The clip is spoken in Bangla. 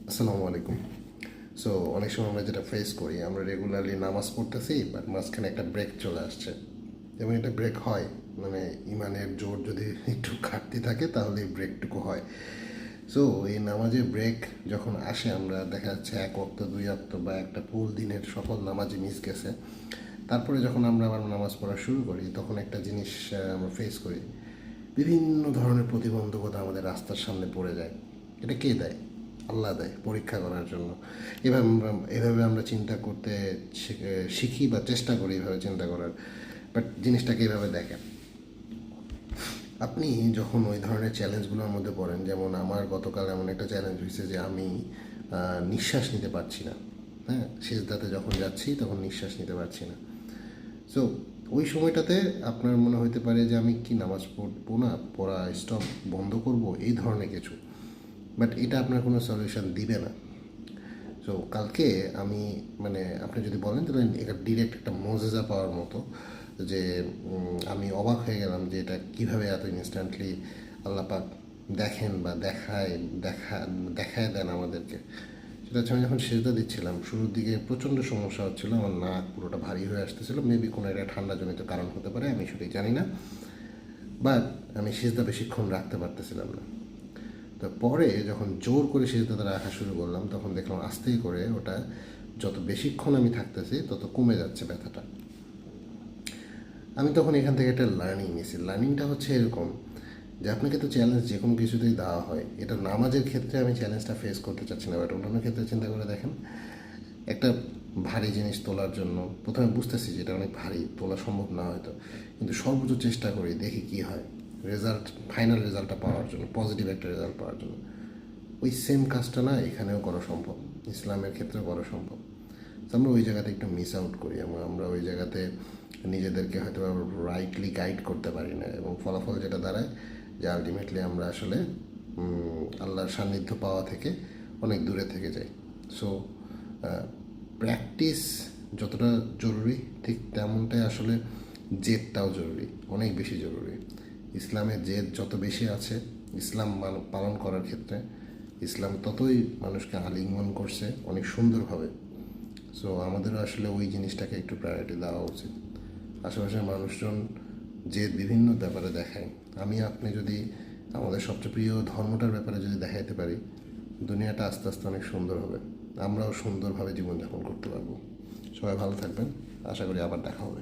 আসসালামু আলাইকুম। সো অনেক সময় আমরা যেটা ফেস করি, আমরা রেগুলারলি নামাজ পড়তেছি, বাট মাঝখানে একটা ব্রেক চলে আসছে। এবং এটা ব্রেক হয়, মানে ইমানের জোর যদি একটু ঘাটতি থাকে তাহলে এই ব্রেকটুকু হয়। সো এই নামাজের ব্রেক যখন আসে, আমরা দেখা যাচ্ছে এক ওয়াক্ত, দুই ওয়াক্ত বা একটা ফুল দিনের সকল নামাজই মিস গেছে। তারপরে যখন আমরা আবার নামাজ পড়া শুরু করি, তখন একটা জিনিস আমরা ফেস করি, বিভিন্ন ধরনের প্রতিবন্ধকতা আমাদের রাস্তার সামনে পড়ে যায়। এটা কে দেয়? আল্লাহ দেয় পরীক্ষা করার জন্য। এভাবে আমরা চিন্তা করতে শিখি বা চেষ্টা করি এভাবে চিন্তা করার। বাট জিনিসটাকে এভাবে দেখেন, আপনি যখন ওই ধরনের চ্যালেঞ্জগুলোর মধ্যে পড়েন, যেমন আমার গতকাল এমন একটা চ্যালেঞ্জ হয়েছে যে আমি নিঃশ্বাস নিতে পারছি না। হ্যাঁ, শেষদাতে যখন যাচ্ছি তখন নিঃশ্বাস নিতে পারছি না। সো ওই সময়টাতে আপনার মনে হতে পারে যে আমি কি নামাজ পড়বো না, পড়া স্টপ বন্ধ করব, এই ধরনের কিছু। বাট এটা আপনার কোনো সলিউশন দিবে না। সো কালকে আমি, মানে আপনি যদি বলেন তাহলে এটা ডিরেক্ট একটা মোজেজা পাওয়ার মতো, যে আমি অবাক হয়ে গেলাম যে এটা কীভাবে এত ইনস্ট্যান্টলি আল্লাপাক দেখেন বা দেখায় দেন আমাদেরকে। সেটা হচ্ছে, আমি যখন সেজদা দিচ্ছিলাম শুরুর দিকে প্রচণ্ড সমস্যা হচ্ছিলো, আমার নাক পুরোটা ভারী হয়ে আসতেছিলো। মেবি কোনো একটা ঠান্ডাজনিত কারণ হতে পারে, আমি সেটাই জানি না। বাট আমি সেজদা বেশিক্ষণ রাখতে পারতেছিলাম না। তো পরে যখন জোর করে সেজদাতে রাখা শুরু করলাম, তখন দেখলাম আস্তে করে ওটা, যত বেশিক্ষণ আমি থাকতেছি তত কমে যাচ্ছে ব্যথাটা। আমি তখন এখান থেকে একটা লার্নিং নিয়েছি। লার্নিংটা হচ্ছে এরকম, যে আপনাকে তো চ্যালেঞ্জ যে কোনো কিছুতেই দেওয়া হয়। এটা নামাজের ক্ষেত্রে আমি চ্যালেঞ্জটা ফেস করতে চাচ্ছি না, বাট অন্যান্য ক্ষেত্রে চিন্তা করে দেখেন, একটা ভারী জিনিস তোলার জন্য প্রথমে বুঝতেছি যে এটা অনেক ভারী, তোলা সম্ভব না হয়তো, কিন্তু সর্বোচ্চ চেষ্টা করি, দেখি কি হয়। রেজাল্ট, ফাইনাল রেজাল্টটা পাওয়ার জন্য, পজিটিভ একটা রেজাল্ট পাওয়ার জন্য। ওই সেম কাজটা না এখানেও করা সম্ভব, ইসলামের ক্ষেত্রেও করা সম্ভব। তো আমরা ওই জায়গাতে একটু মিস আউট করি, এবং আমরা ওই জায়গাতে নিজেদেরকে হয়তো রাইটলি গাইড করতে পারি না, এবং ফলাফল যেটা দাঁড়ায় যে আলটিমেটলি আমরা আসলে আল্লাহর সান্নিধ্য পাওয়া থেকে অনেক দূরে থেকে যাই। সো প্র্যাকটিস যতটা জরুরি, ঠিক তেমনটাই আসলে জেদটাও জরুরি, অনেক বেশি জরুরি। ইসলামের জেদ যত বেশি আছে ইসলাম পালন করার ক্ষেত্রে, ইসলাম ততই মানুষকে আলিঙ্গন করছে অনেক সুন্দরভাবে। সো আমাদেরও আসলে ওই জিনিসটাকে একটু প্রায়োরিটি দেওয়া উচিত। আশেপাশের মানুষজন যে বিভিন্ন ব্যাপারে দেখায়, আমি আপনি যদি আমাদের সবচেয়ে প্রিয় ধর্মটার ব্যাপারে যদি দেখাইতে পারি, দুনিয়াটা আস্তে আস্তে অনেক সুন্দর হবে, আমরাও সুন্দরভাবে জীবনযাপন করতে পারবো। সবাই ভালো থাকবেন, আশা করি আবার দেখা হবে।